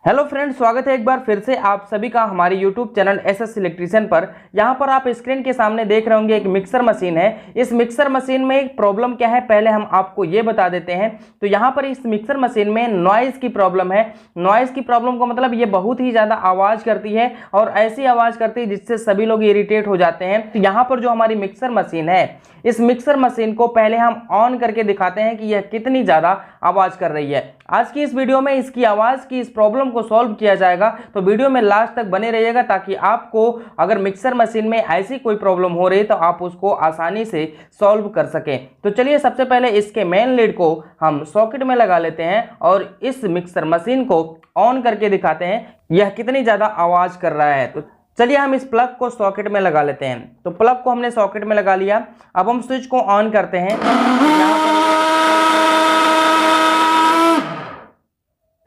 Hello friends, स्वागत है एक बार फिर से आप सभी का हमारे यूट्यूब चैनल एसएस इलेक्ट्रीशियन पर। यहाँ पर आप स्क्रीन के सामने देख रहे होंगे एक मिक्सर मशीन है। इस मिक्सर मशीन में एक प्रॉब्लम क्या है पहले हम आपको ये बता देते हैं। तो यहाँ पर इस मिक्सर मशीन में नॉइज़ की प्रॉब्लम है। नॉइज़ की प्रॉब्लम का मतलब ये बहुत ही ज़्यादा आवाज़ करती है और ऐसी आवाज़ करती है जिससे सभी लोग इरिटेट हो जाते हैं। तो यहाँ पर जो हमारी मिक्सर मशीन है, इस मिक्सर मशीन को पहले हम ऑन करके दिखाते हैं कि यह कितनी ज़्यादा आवाज़ कर रही है। आज की इस वीडियो में इसकी आवाज़ की इस प्रॉब्लम को सॉल्व किया जाएगा, तो वीडियो में लास्ट तक बने रहिएगा ताकि आपको अगर मिक्सर मशीन में ऐसी कोई प्रॉब्लम हो रही है तो आप उसको आसानी से सॉल्व कर सकें। तो चलिए सबसे पहले इसके मेन लीड को हम सॉकेट में लगा लेते हैं और इस मिक्सर मशीन को ऑन करके दिखाते हैं यह कितनी ज़्यादा आवाज़ कर रहा है। तो चलिए हम इस प्लग को सॉकेट में लगा लेते हैं। तो प्लग को हमने सॉकेट में लगा लिया। अब हम स्विच को ऑन करते हैं।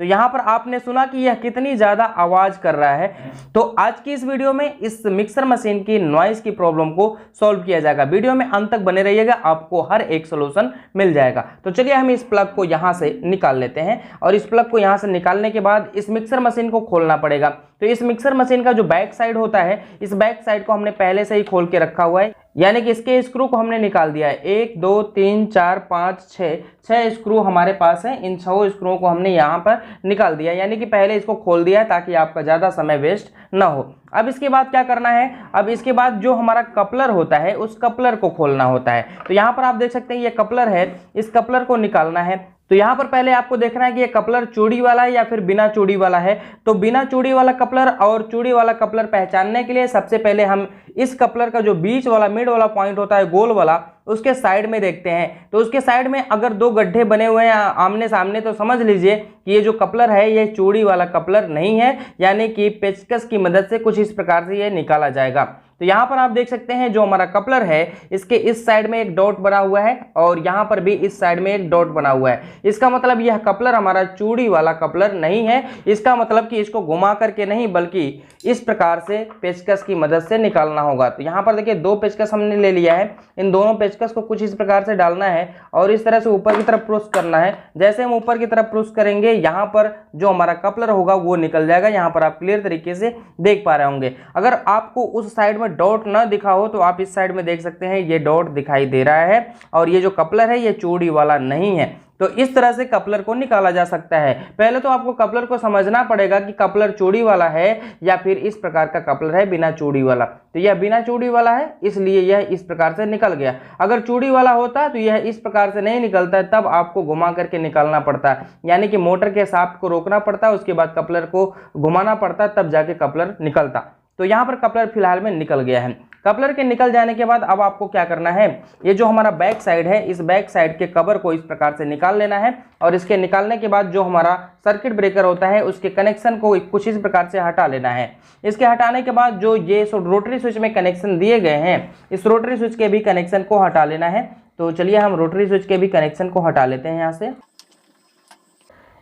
तो यहाँ पर आपने सुना कि यह कितनी ज़्यादा आवाज़ कर रहा है। तो आज की इस वीडियो में इस मिक्सर मशीन की नॉइज़ की प्रॉब्लम को सॉल्व किया जाएगा। वीडियो में अंत तक बने रहिएगा, आपको हर एक सोल्यूशन मिल जाएगा। तो चलिए हम इस प्लग को यहाँ से निकाल लेते हैं और इस प्लग को यहाँ से निकालने के बाद इस मिक्सर मशीन को खोलना पड़ेगा। तो इस मिक्सर मशीन का जो बैक साइड होता है, इस बैक साइड को हमने पहले से ही खोल के रखा हुआ है, यानी कि इसके स्क्रू को हमने निकाल दिया है। 1 2 3 4 5 6 स्क्रू हमारे पास है। इन 6 स्क्रूओं को हमने यहाँ पर निकाल दिया, यानी कि पहले इसको खोल दिया है ताकि आपका ज़्यादा समय वेस्ट ना हो। अब इसके बाद क्या करना है, अब इसके बाद जो हमारा कपलर होता है उस कपलर को खोलना होता है। तो यहाँ पर आप देख सकते हैं ये कपलर है, इस कपलर को निकालना है। तो यहाँ पर पहले आपको देखना है कि ये कपलर चूड़ी वाला है या फिर बिना चूड़ी वाला है। तो बिना चूड़ी वाला कपलर और चूड़ी वाला कपलर पहचानने के लिए सबसे पहले हम इस कपलर का जो बीच वाला मिड वाला पॉइंट होता है गोल वाला, उसके साइड में देखते हैं। तो उसके साइड में अगर 2 गड्ढे बने हुए हैं आमने सामने, तो समझ लीजिए कि ये जो कपलर है ये चूड़ी वाला कपलर नहीं है, यानी कि पेचकस की मदद से कुछ इस प्रकार से ये निकाला जाएगा। तो यहाँ पर आप देख सकते हैं जो हमारा कपलर है इसके इस साइड में एक डॉट बना हुआ है और यहाँ पर भी इस साइड में एक डॉट बना हुआ है। इसका मतलब यह कपलर हमारा चूड़ी वाला कपलर नहीं है। इसका मतलब कि इसको घुमा करके नहीं बल्कि इस प्रकार से पेचकस की मदद से निकालना होगा। तो यहाँ पर देखिए 2 पेचकस हमने ले लिया है। इन दोनों पेचकस को कुछ इस प्रकार से डालना है और इस तरह से ऊपर की तरफ पुश करना है। जैसे हम ऊपर की तरफ पुश करेंगे यहाँ पर जो हमारा कपलर होगा वो निकल जाएगा। यहाँ पर आप क्लियर तरीके से देख पा रहे होंगे। अगर आपको उस साइड में डॉट ना दिखा हो तो आप इस साइड में देख सकते हैं ये डॉट दिखाई दे रहा है और ये जो कपलर है ये चूड़ी वाला नहीं है। तो इस तरह से कपलर को निकाला जा सकता है। पहले तो आपको कपलर को समझना पड़ेगा कि कपलर चूड़ी वाला है या फिर इस प्रकार का कपलर है बिना चूड़ी वाला। तो यह बिना चूड़ी वाला है इसलिए यह इस प्रकार से निकल गया। अगर चूड़ी वाला होता तो यह इस प्रकार से नहीं निकलता है, तब आपको घुमा करके निकालना पड़ता है, यानी कि मोटर के शाफ्ट को रोकना पड़ता है, उसके बाद कपलर को घुमाना पड़ता है, तब जाके कपलर निकलता। तो यहाँ पर कपलर फिलहाल में निकल गया है। कपलर के निकल जाने के बाद अब आपको क्या करना है, ये जो हमारा बैक साइड है इस बैक साइड के कवर को इस प्रकार से निकाल लेना है और इसके निकालने के बाद जो हमारा सर्किट ब्रेकर होता है उसके कनेक्शन को कुछ इस प्रकार से हटा लेना है। इसके हटाने के बाद जो ये रोटरी स्विच में कनेक्शन दिए गए हैं इस रोटरी स्विच के भी कनेक्शन को हटा लेना है। तो चलिए हम रोटरी स्विच के भी कनेक्शन को हटा लेते हैं यहाँ से।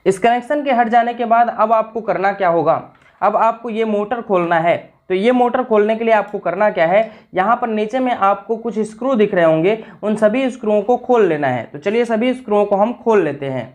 इस कनेक्शन के हट जाने के बाद अब आपको करना क्या होगा, अब आपको ये मोटर खोलना है। तो ये मोटर खोलने के लिए आपको करना क्या है, यहाँ पर नीचे में आपको कुछ स्क्रू दिख रहे होंगे, उन सभी स्क्रूओं को खोल लेना है। तो चलिए सभी स्क्रूओं को हम खोल लेते हैं।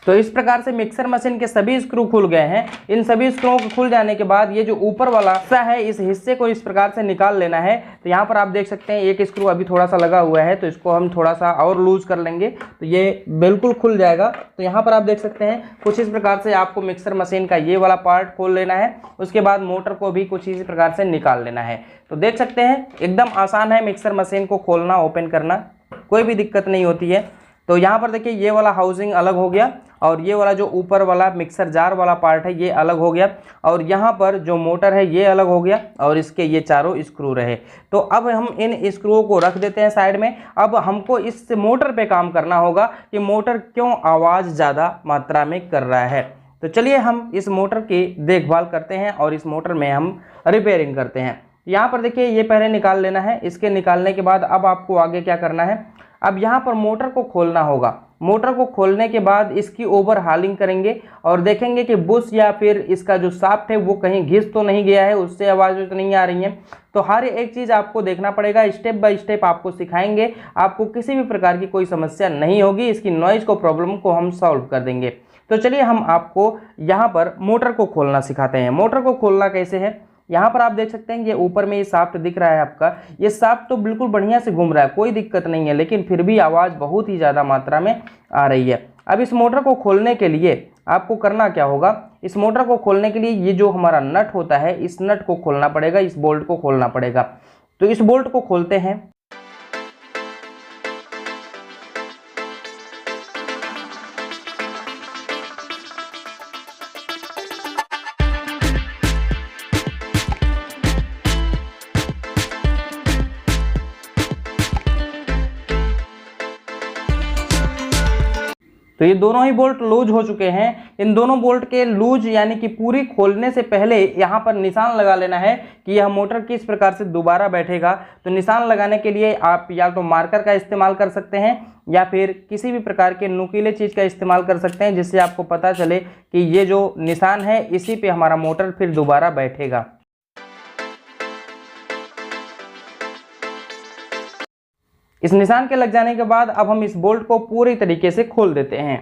तो इस प्रकार से मिक्सर मशीन के सभी स्क्रू खुल गए हैं। इन सभी स्क्रूओं को खुल जाने के बाद ये जो ऊपर वाला हिस्सा है इस हिस्से को इस प्रकार से निकाल लेना है। तो यहाँ पर आप देख सकते हैं एक स्क्रू अभी थोड़ा सा लगा हुआ है, तो इसको हम थोड़ा सा और लूज कर लेंगे तो ये बिल्कुल खुल जाएगा। तो यहाँ पर आप देख सकते हैं कुछ इस प्रकार से आपको मिक्सर मशीन का ये वाला पार्ट खोल लेना है, उसके बाद मोटर को भी कुछ इस प्रकार से निकाल लेना है। तो देख सकते हैं एकदम आसान है मिक्सर मशीन को खोलना, ओपन करना, कोई भी दिक्कत नहीं होती है। तो यहाँ पर देखिए ये वाला हाउसिंग अलग हो गया और ये वाला जो ऊपर वाला मिक्सर जार वाला पार्ट है ये अलग हो गया और यहाँ पर जो मोटर है ये अलग हो गया और इसके ये चारों स्क्रू रहे। तो अब हम इन स्क्रूओं को रख देते हैं साइड में। अब हमको इस मोटर पे काम करना होगा कि मोटर क्यों आवाज़ ज़्यादा मात्रा में कर रहा है। तो चलिए हम इस मोटर की देखभाल करते हैं और इस मोटर में हम रिपेयरिंग करते हैं। यहाँ पर देखिए ये पहले निकाल लेना है। इसके निकालने के बाद अब आपको आगे क्या करना है, अब यहाँ पर मोटर को खोलना होगा। मोटर को खोलने के बाद इसकी ओवर हालिंग करेंगे और देखेंगे कि बुश या फिर इसका जो शाफ्ट है वो कहीं घिस तो नहीं गया है, उससे आवाज़ तो नहीं आ रही है। तो हर एक चीज़ आपको देखना पड़ेगा, स्टेप बाय स्टेप आपको सिखाएंगे, आपको किसी भी प्रकार की कोई समस्या नहीं होगी, इसकी नॉइज़ को प्रॉब्लम को हम सॉल्व कर देंगे। तो चलिए हम आपको यहाँ पर मोटर को खोलना सिखाते हैं। मोटर को खोलना कैसे है, यहाँ पर आप देख सकते हैं ये ऊपर में ये शाफ्ट दिख रहा है आपका, ये शाफ्ट तो बिल्कुल बढ़िया से घूम रहा है, कोई दिक्कत नहीं है, लेकिन फिर भी आवाज़ बहुत ही ज़्यादा मात्रा में आ रही है। अब इस मोटर को खोलने के लिए आपको करना क्या होगा, इस मोटर को खोलने के लिए ये जो हमारा नट होता है इस नट को खोलना पड़ेगा, इस बोल्ट को खोलना पड़ेगा। तो इस बोल्ट को खोलते हैं। तो ये दोनों ही बोल्ट लूज हो चुके हैं। इन दोनों बोल्ट के लूज यानी कि पूरी खोलने से पहले यहाँ पर निशान लगा लेना है कि यह मोटर किस प्रकार से दोबारा बैठेगा। तो निशान लगाने के लिए आप या तो मार्कर का इस्तेमाल कर सकते हैं या फिर किसी भी प्रकार के नुकीले चीज़ का इस्तेमाल कर सकते हैं, जिससे आपको पता चले कि ये जो निशान है इसी पे हमारा मोटर फिर दोबारा बैठेगा। इस निशान के लग जाने के बाद अब हम इस बोल्ट को पूरी तरीके से खोल देते हैं।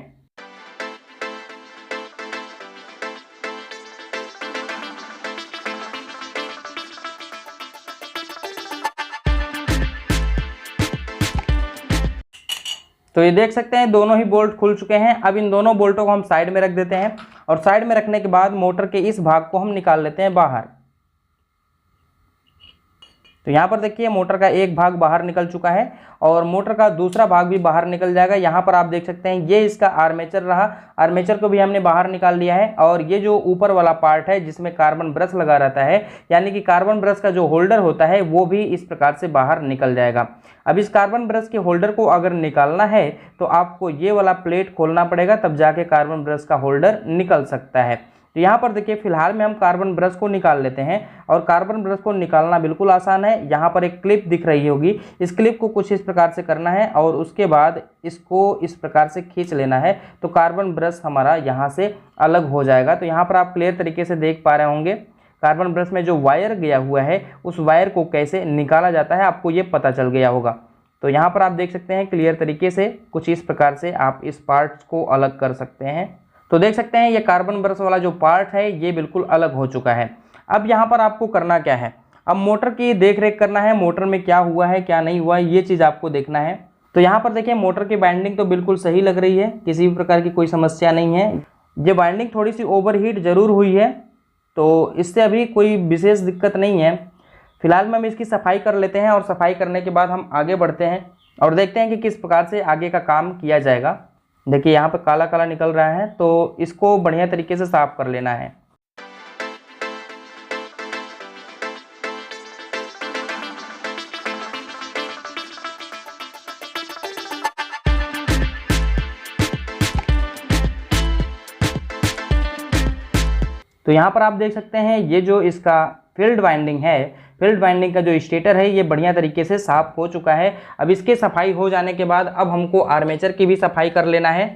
तो ये देख सकते हैं दोनों ही बोल्ट खुल चुके हैं। अब इन दोनों बोल्टों को हम साइड में रख देते हैं और साइड में रखने के बाद मोटर के इस भाग को हम निकाल लेते हैं बाहर। तो यहाँ पर देखिए मोटर का एक भाग बाहर निकल चुका है और मोटर का दूसरा भाग भी बाहर निकल जाएगा। यहाँ पर आप देख सकते हैं ये इसका आर्मेचर रहा, आर्मेचर को भी हमने बाहर निकाल लिया है। और ये जो ऊपर वाला पार्ट है जिसमें कार्बन ब्रश लगा रहता है, यानी कि कार्बन ब्रश का जो होल्डर होता है वो भी इस प्रकार से बाहर निकल जाएगा। अब इस कार्बन ब्रश के होल्डर को अगर निकालना है तो आपको ये वाला प्लेट खोलना पड़ेगा, तब जाके कार्बन ब्रश का होल्डर निकल सकता है। तो यहाँ पर देखिए फिलहाल में हम कार्बन ब्रश को निकाल लेते हैं और कार्बन ब्रश को निकालना बिल्कुल आसान है। यहाँ पर एक क्लिप दिख रही होगी, इस क्लिप को कुछ इस प्रकार से करना है और उसके बाद इसको इस प्रकार से खींच लेना है, तो कार्बन ब्रश हमारा यहाँ से अलग हो जाएगा। तो यहाँ पर आप क्लियर तरीके से देख पा रहे होंगे कार्बन ब्रश में जो वायर गया हुआ है उस वायर को कैसे निकाला जाता है, आपको ये पता चल गया होगा। तो यहाँ पर आप देख सकते हैं क्लियर तरीके से कुछ इस प्रकार से आप इस पार्ट्स को अलग कर सकते हैं। तो देख सकते हैं ये कार्बन ब्रश वाला जो पार्ट है ये बिल्कुल अलग हो चुका है। अब यहाँ पर आपको करना क्या है, अब मोटर की देख रेख करना है, मोटर में क्या हुआ है क्या नहीं हुआ है ये चीज़ आपको देखना है। तो यहाँ पर देखिए मोटर की बाइंडिंग तो बिल्कुल सही लग रही है, किसी भी प्रकार की कोई समस्या नहीं है। ये बाइंडिंग थोड़ी सी ओवरहीट ज़रूर हुई है, तो इससे अभी कोई विशेष दिक्कत नहीं है। फिलहाल में हम इसकी सफाई कर लेते हैं और सफाई करने के बाद हम आगे बढ़ते हैं और देखते हैं कि किस प्रकार से आगे का काम किया जाएगा। देखिए यहाँ पर काला काला निकल रहा है, तो इसको बढ़िया तरीके से साफ कर लेना है। तो यहाँ पर आप देख सकते हैं ये जो इसका फील्ड वाइंडिंग है, फील्ड वाइंडिंग का जो स्टेटर है ये बढ़िया तरीके से साफ हो चुका है। अब इसके सफाई हो जाने के बाद अब हमको आर्मेचर की भी सफाई कर लेना है।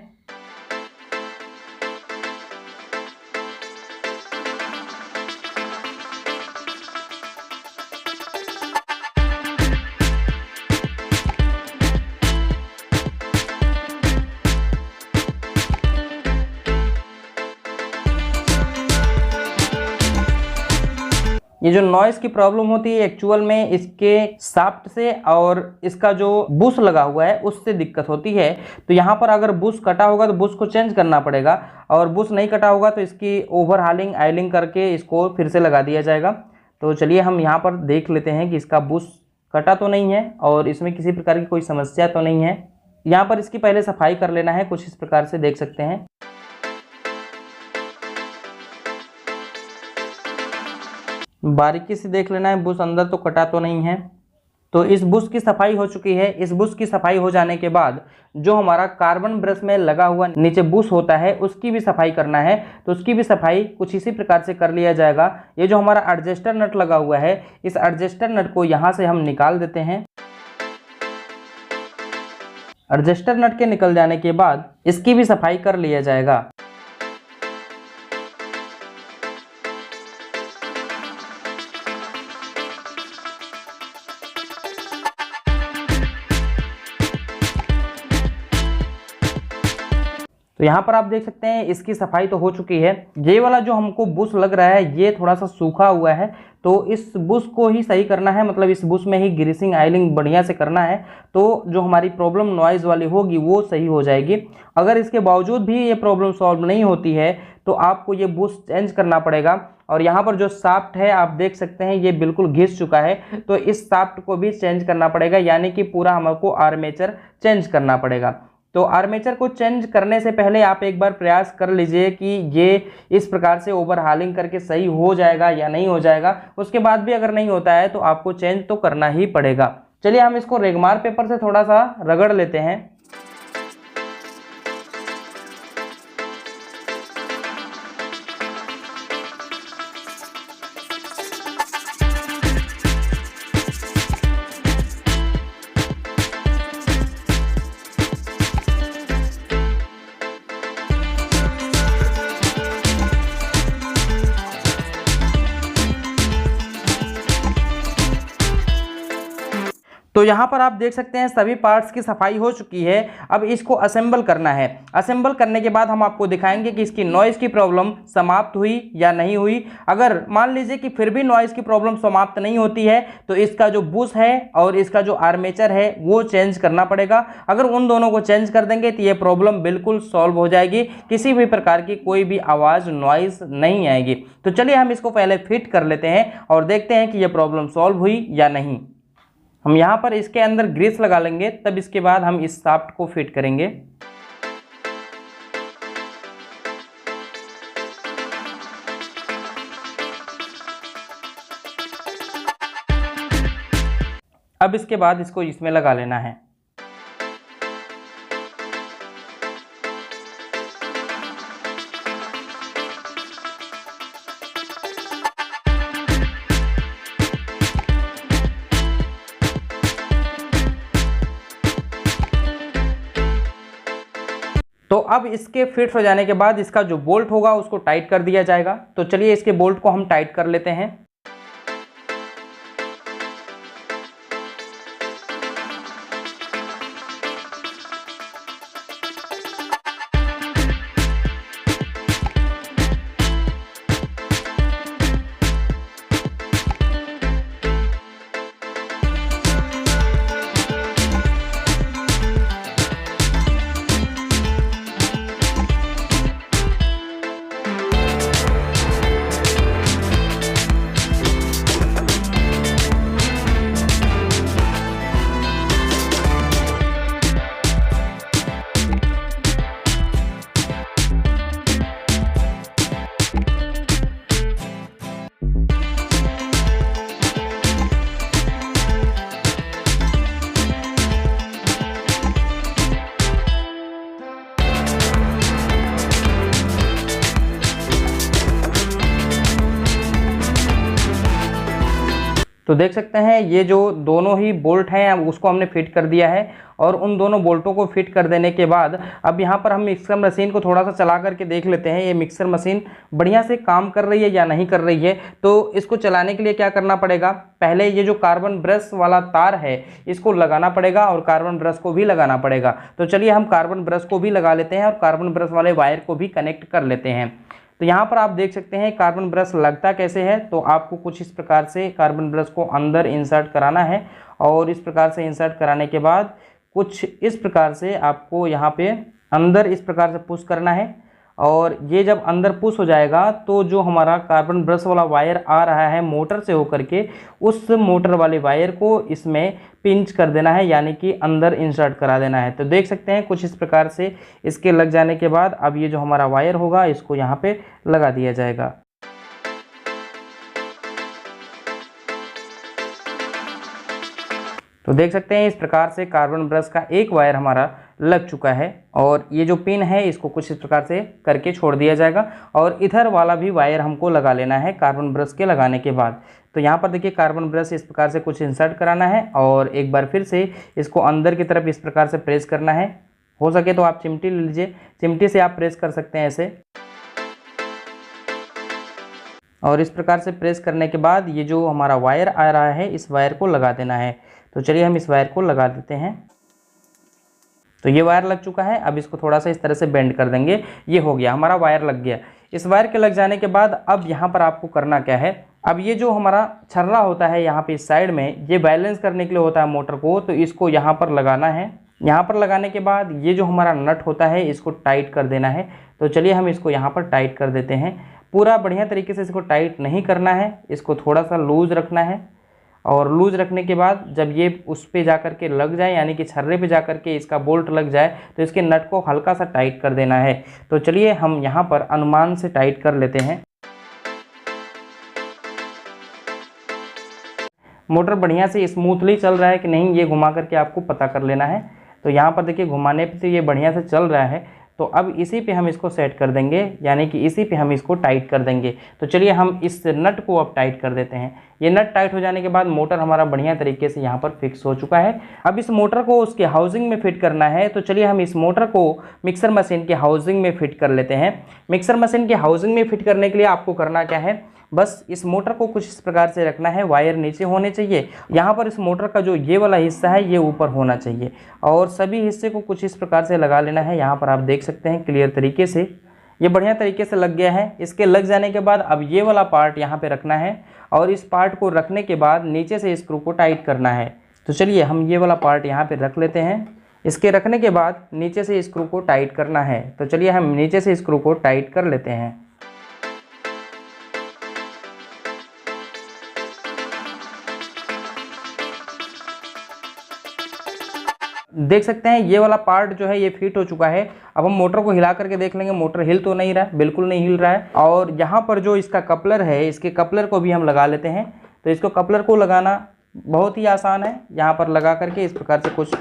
ये जो नॉइस की प्रॉब्लम होती है एक्चुअल में इसके शाफ्ट से और इसका जो बुश लगा हुआ है उससे दिक्कत होती है। तो यहाँ पर अगर बुश कटा होगा तो बुश को चेंज करना पड़ेगा, और बुश नहीं कटा होगा तो इसकी ओवरहालिंग आयलिंग करके इसको फिर से लगा दिया जाएगा। तो चलिए हम यहाँ पर देख लेते हैं कि इसका बुश कटा तो नहीं है और इसमें किसी प्रकार की कोई समस्या तो नहीं है। यहाँ पर इसकी पहले सफाई कर लेना है, कुछ इस प्रकार से देख सकते हैं। बारीकी से देख लेना है बुश अंदर तो कटा तो नहीं है। तो इस बुश की सफाई हो चुकी है। इस बुश की सफाई हो जाने के बाद जो हमारा कार्बन ब्रश में लगा हुआ नीचे बुश होता है उसकी भी सफाई करना है। तो उसकी भी सफाई कुछ इसी प्रकार से कर लिया जाएगा। ये जो हमारा एडजस्टर नट लगा हुआ है इस एडजस्टर नट को यहाँ से हम निकाल देते हैं। एडजस्टर नट के निकल जाने के बाद इसकी भी सफाई कर लिया जाएगा। तो यहाँ पर आप देख सकते हैं इसकी सफाई तो हो चुकी है। ये वाला जो हमको बुश लग रहा है ये थोड़ा सा सूखा हुआ है, तो इस बुश को ही सही करना है, मतलब इस बुश में ही ग्रीसिंग आयलिंग बढ़िया से करना है, तो जो हमारी प्रॉब्लम नॉइज़ वाली होगी वो सही हो जाएगी। अगर इसके बावजूद भी ये प्रॉब्लम सॉल्व नहीं होती है तो आपको ये बुश चेंज करना पड़ेगा। और यहाँ पर जो शाफ्ट है आप देख सकते हैं ये बिल्कुल घिस चुका है, तो इस शाफ्ट को भी चेंज करना पड़ेगा, यानी कि पूरा हमको आर्मेचर चेंज करना पड़ेगा। तो आर्मेचर को चेंज करने से पहले आप एक बार प्रयास कर लीजिए कि ये इस प्रकार से ओवरहालिंग करके सही हो जाएगा या नहीं हो जाएगा। उसके बाद भी अगर नहीं होता है तो आपको चेंज तो करना ही पड़ेगा। चलिए हम इसको रेगमार पेपर से थोड़ा सा रगड़ लेते हैं। तो यहाँ पर आप देख सकते हैं सभी पार्ट्स की सफाई हो चुकी है। अब इसको असेंबल करना है। असेंबल करने के बाद हम आपको दिखाएंगे कि इसकी नॉइज़ की प्रॉब्लम समाप्त हुई या नहीं हुई। अगर मान लीजिए कि फिर भी नॉइज़ की प्रॉब्लम समाप्त नहीं होती है तो इसका जो बुश है और इसका जो आर्मेचर है वो चेंज करना पड़ेगा। अगर उन दोनों को चेंज कर देंगे तो ये प्रॉब्लम बिल्कुल सॉल्व हो जाएगी, किसी भी प्रकार की कोई भी आवाज़ नॉइज़ नहीं आएगी। तो चलिए हम इसको पहले फिट कर लेते हैं और देखते हैं कि ये प्रॉब्लम सॉल्व हुई या नहीं। हम यहाँ पर इसके अंदर ग्रीस लगा लेंगे, तब इसके बाद हम इस शाफ्ट को फिट करेंगे। अब इसके बाद इसको इसमें लगा लेना है। तो अब इसके फिट हो जाने के बाद इसका जो बोल्ट होगा उसको टाइट कर दिया जाएगा। तो चलिए इसके बोल्ट को हम टाइट कर लेते हैं। तो देख सकते हैं ये जो दोनों ही बोल्ट हैं उसको हमने फिट कर दिया है, और उन दोनों बोल्टों को फिट कर देने के बाद अब यहाँ पर हम मिक्सर मशीन को थोड़ा सा चला करके देख लेते हैं ये मिक्सर मशीन बढ़िया से काम कर रही है या नहीं कर रही है। तो इसको चलाने के लिए क्या करना पड़ेगा, पहले ये जो कार्बन ब्रश वाला तार है इसको लगाना पड़ेगा और कार्बन ब्रश को भी लगाना पड़ेगा। तो चलिए हम कार्बन ब्रश को भी लगा लेते हैं और कार्बन ब्रश वाले वायर को भी कनेक्ट कर लेते हैं। तो यहाँ पर आप देख सकते हैं कार्बन ब्रश लगता कैसे है। तो आपको कुछ इस प्रकार से कार्बन ब्रश को अंदर इंसर्ट कराना है, और इस प्रकार से इंसर्ट कराने के बाद कुछ इस प्रकार से आपको यहाँ पे अंदर इस प्रकार से पुश करना है। और ये जब अंदर पुश हो जाएगा तो जो हमारा कार्बन ब्रश वाला वायर आ रहा है मोटर से होकर के, उस मोटर वाले वायर को इसमें पिंच कर देना है, यानी कि अंदर इंसर्ट करा देना है। तो देख सकते हैं कुछ इस प्रकार से इसके लग जाने के बाद अब ये जो हमारा वायर होगा इसको यहाँ पे लगा दिया जाएगा। तो देख सकते हैं इस प्रकार से कार्बन ब्रश का एक वायर हमारा लग चुका है और ये जो पिन है इसको कुछ इस प्रकार से करके छोड़ दिया जाएगा और इधर वाला भी वायर हमको लगा लेना है कार्बन ब्रश के लगाने के बाद। तो यहाँ पर देखिए कार्बन ब्रश इस प्रकार से कुछ इंसर्ट कराना है और एक बार फिर से इसको अंदर की तरफ इस प्रकार से प्रेस करना है। हो सके तो आप चिमटी ले लीजिए, चिमटी से आप प्रेस कर सकते हैं ऐसे। और इस प्रकार से प्रेस करने के बाद ये जो हमारा वायर आ रहा है इस वायर को लगा देना है। तो चलिए हम इस वायर को लगा देते हैं। तो ये वायर लग चुका है, अब इसको थोड़ा सा इस तरह से बेंड कर देंगे। ये हो गया, हमारा वायर लग गया। इस वायर के लग जाने के बाद अब यहाँ पर आपको करना क्या है, अब ये जो हमारा छर्रा होता है यहाँ पे इस साइड में, ये बैलेंस करने के लिए होता है मोटर को, तो इसको यहाँ पर लगाना है। यहाँ पर लगाने के बाद ये जो हमारा नट होता है इसको टाइट कर देना है। तो चलिए हम इसको यहाँ पर टाइट कर देते हैं। पूरा बढ़िया तरीके से इसको टाइट नहीं करना है, इसको थोड़ा सा लूज़ रखना है। और लूज़ रखने के बाद जब ये उस पे जा कर के लग जाए, यानी कि छर्रे पे जा कर के इसका बोल्ट लग जाए, तो इसके नट को हल्का सा टाइट कर देना है। तो चलिए हम यहाँ पर अनुमान से टाइट कर लेते हैं। मोटर बढ़िया से स्मूथली चल रहा है कि नहीं, ये घुमा करके आपको पता कर लेना है। तो यहाँ पर देखिए घुमाने पे तो ये बढ़िया से चल रहा है। तो अब इसी पे हम इसको सेट कर देंगे, यानी कि इसी पे हम इसको टाइट कर देंगे। तो चलिए हम इस नट को अब टाइट कर देते हैं। ये नट टाइट हो जाने के बाद मोटर हमारा बढ़िया तरीके से यहाँ पर फिक्स हो चुका है। अब इस मोटर को उसके हाउसिंग में फिट करना है। तो चलिए हम इस मोटर को मिक्सर मशीन के हाउसिंग में फिट कर लेते हैं। मिक्सर मशीन के हाउसिंग में फिट करने के लिए आपको करना क्या है, बस इस मोटर को कुछ इस प्रकार से रखना है। वायर नीचे होने चाहिए, यहाँ पर इस मोटर का जो ये वाला हिस्सा है ये ऊपर होना चाहिए और सभी हिस्से को कुछ इस प्रकार से लगा लेना है। यहाँ पर आप देख सकते हैं क्लियर तरीके से ये बढ़िया तरीके से लग गया है। इसके लग जाने के बाद अब ये वाला पार्ट यहाँ पे रखना है और इस पार्ट को रखने के बाद नीचे से स्क्रू को टाइट करना है। तो चलिए हम ये वाला पार्ट यहाँ पे रख लेते हैं। इसके रखने के बाद नीचे से स्क्रू को टाइट करना है। तो चलिए हम नीचे से स्क्रू को टाइट कर लेते हैं। देख सकते हैं ये वाला पार्ट जो है ये फिट हो चुका है। अब हम मोटर को हिला करके देख लेंगे, मोटर हिल तो नहीं रहा है, बिल्कुल नहीं हिल रहा है। और यहाँ पर जो इसका कपलर है, इसके कपलर को भी हम लगा लेते हैं। तो इसको कपलर को लगाना बहुत ही आसान है। यहाँ पर लगा करके इस प्रकार से कुछ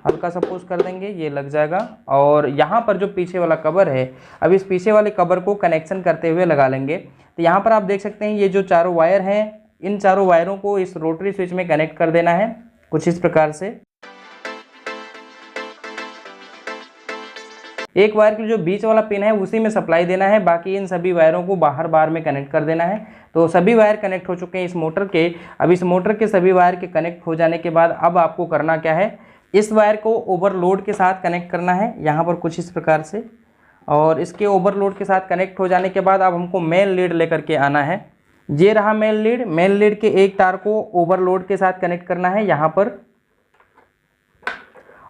हल्का सा पुश कर देंगे, ये लग जाएगा। और यहाँ पर जो पीछे वाला कवर है, अब इस पीछे वाले कवर को कनेक्शन करते हुए लगा लेंगे। तो यहाँ पर आप देख सकते हैं ये जो चारों वायर हैं, इन चारों वायरों को इस रोटरी स्विच में कनेक्ट कर देना है कुछ इस प्रकार से। एक वायर के जो बीच वाला पिन है उसी में सप्लाई देना है, बाकी इन सभी वायरों को बाहर बार में कनेक्ट कर देना है। तो सभी वायर कनेक्ट हो चुके हैं इस मोटर के। अब इस मोटर के सभी वायर के कनेक्ट हो जाने के बाद अब आपको करना क्या है, इस वायर को ओवरलोड के साथ कनेक्ट करना है यहाँ पर कुछ इस प्रकार से। और इसके ओवरलोड के साथ कनेक्ट हो जाने के बाद अब हमको मेन लीड लेकर के आना है। ये रहा मेन लीड। मेन लीड के एक तार को ओवरलोड के साथ कनेक्ट करना है यहाँ पर,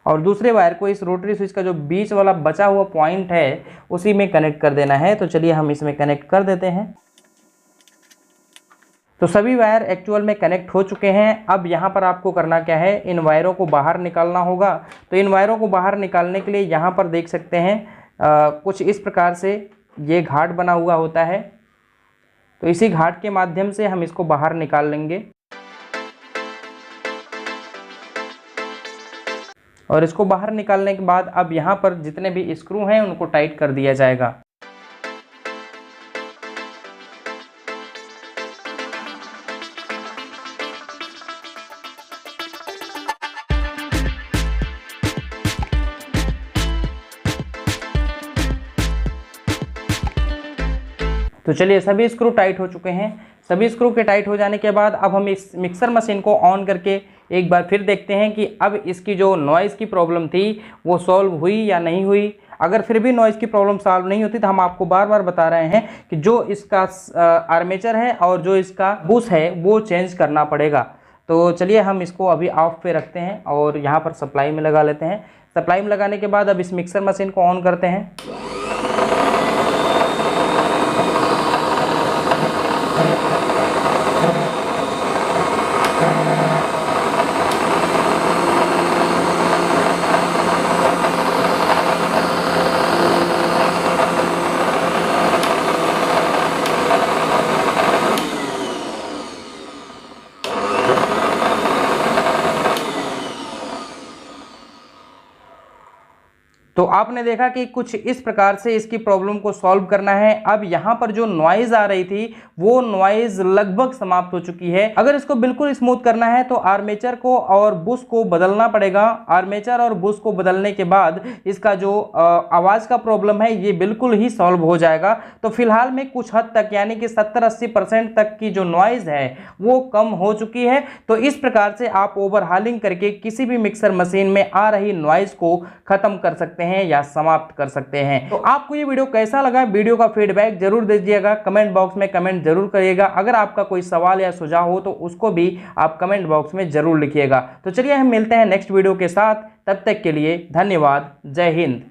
और दूसरे वायर को इस रोटरी स्विच का जो बीच वाला बचा हुआ पॉइंट है उसी में कनेक्ट कर देना है। तो चलिए हम इसमें कनेक्ट कर देते हैं। तो सभी वायर एक्चुअल में कनेक्ट हो चुके हैं। अब यहाँ पर आपको करना क्या है, इन वायरों को बाहर निकालना होगा। तो इन वायरों को बाहर निकालने के लिए यहाँ पर देख सकते हैं कुछ इस प्रकार से ये घाट बना हुआ होता है। तो इसी घाट के माध्यम से हम इसको बाहर निकाल लेंगे और इसको बाहर निकालने के बाद अब यहाँ पर जितने भी स्क्रू हैं उनको टाइट कर दिया जाएगा। तो चलिए सभी स्क्रू टाइट हो चुके हैं। सभी स्क्रू के टाइट हो जाने के बाद अब हम इस मिक्सर मशीन को ऑन करके एक बार फिर देखते हैं कि अब इसकी जो नॉइज़ की प्रॉब्लम थी वो सॉल्व हुई या नहीं हुई। अगर फिर भी नॉइज़ की प्रॉब्लम सॉल्व नहीं होती तो हम आपको बार बार बता रहे हैं कि जो इसका आर्मेचर है और जो इसका बुश है वो चेंज करना पड़ेगा। तो चलिए हम इसको अभी ऑफ पे रखते हैं और यहाँ पर सप्लाई में लगा लेते हैं। सप्लाई में लगाने के बाद अब इस मिक्सर मशीन को ऑन करते हैं। तो आपने देखा कि कुछ इस प्रकार से इसकी प्रॉब्लम को सॉल्व करना है। अब यहाँ पर जो नॉइज आ रही थी वो नॉइज लगभग समाप्त हो चुकी है। अगर इसको बिल्कुल स्मूथ करना है तो आर्मेचर को और बुश को बदलना पड़ेगा। आर्मेचर और बुश को बदलने के बाद इसका जो आवाज का प्रॉब्लम है ये बिल्कुल ही सॉल्व हो जाएगा। तो फिलहाल में कुछ हद तक यानी कि 70-80% तक की जो नॉइज है वो कम हो चुकी है। तो इस प्रकार से आप ओवरहालिंग करके किसी भी मिक्सर मशीन में आ रही नॉइज को खत्म कर सकते हैं या समाप्त कर सकते हैं। तो आपको ये वीडियो कैसा लगा, वीडियो का फीडबैक जरूर दीजिएगा, कमेंट बॉक्स में कमेंट जरूर करिएगा। अगर आपका कोई सवाल या सुझाव हो तो उसको भी आप कमेंट बॉक्स में जरूर लिखिएगा। तो चलिए हम मिलते हैं नेक्स्ट वीडियो के साथ, तब तक के लिए धन्यवाद। जय हिंद।